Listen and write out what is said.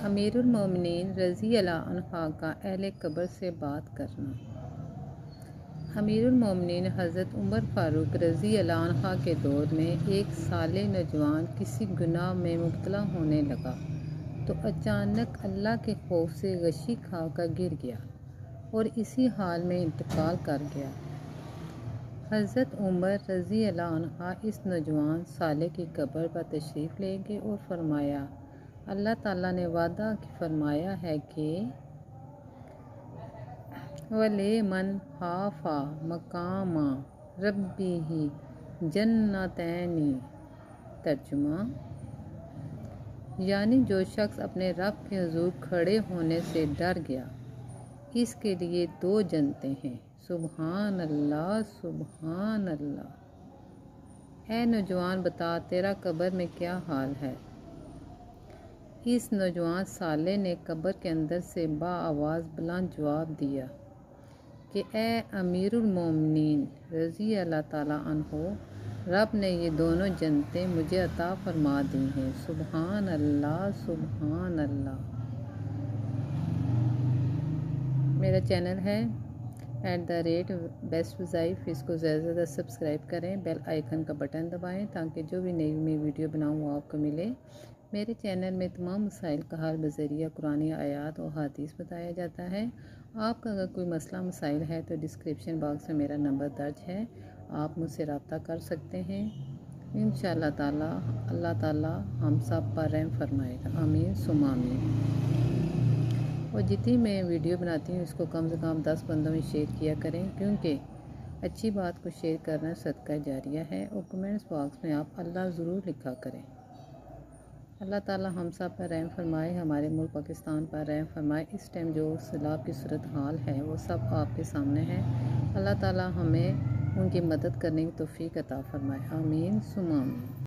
अमीरुल मोमिनीन रज़ी अल्लाह अन्हा का अहले कब्र से बात करना। अमीरुल मोमिनीन हज़रत उमर फ़ारूक रज़ी अल्लाह अन्हा के दौर में एक साले नौजवान किसी गुनाह में मुब्तला होने लगा तो अचानक अल्लाह के खौफ से गशी खाकर गिर गया और इसी हाल में इंतकाल कर गया। हज़रत उमर रज़ी अल्लाह अन्हा इस नौजवान साले की कब्र पर तशरीफ़ ले गए और फरमाया, अल्लाह ताला ने वादा फरमाया है कि वले मन हाफा मकामा रब्बिही जन्नतैनी। तर्जुमा यानी जो शख्स अपने रब के हुज़ूर खड़े होने से डर गया इसके लिए 2 जन्नतें हैं। सुबहान अल्लाह, सुबहान अल्लाह। ऐ नौजवान बता तेरा कब्र में क्या हाल है। इस नौजवान साले ने कब्र के अंदर से बाआवाज़ बुलंद जवाब दिया कि ए अमीरुल मोमिनीन रज़ी अल्लाह ताला अन्हो, रब ने ये दोनों जन्नतें मुझे अता फरमा दी हैं। सुबहान अल्लाह, सुबहान अल्लाह। मेरा चैनल है @बेस्ट वज़ाइफ, इसको ज़्यादा से ज़्यादा सब्सक्राइब करें, बेल आइकन का बटन दबाएं ताकि जो भी नई मैं वीडियो बनाऊँ वो आपको मिले। मेरे चैनल में तमाम मसाइल का हल बज़रिया कुरानी आयात और हदीस बताया जाता है। आपका अगर कोई मसला मसाइल है तो डिस्क्रिप्शन बॉक्स में मेरा नंबर दर्ज है, आप मुझसे रब्ता कर सकते हैं। इंशाअल्लाह ताला अल्लाह ताला हम सब पर रहम फरमाएगा। आमीन सुम्मा आमीन। और जितनी मैं वीडियो बनाती हूँ इसको कम से कम 10 बंदों में शेयर किया करें, क्योंकि अच्छी बात को शेयर करना सदका जारिया है। और कमेंट्स बॉक्स में आप अल्लाह ज़रूर लिखा करें। अल्लाह ताला हम सब पर रहम फरमाए, हमारे मुल्क पाकिस्तान पर रहम फरमाए। इस टाइम जो सैलाब की सूरत हाल है वो सब आपके सामने है। अल्लाह ताला हमें उनकी मदद करने की तौफीक अता फरमाए। आमीन सुम्मा आमीन।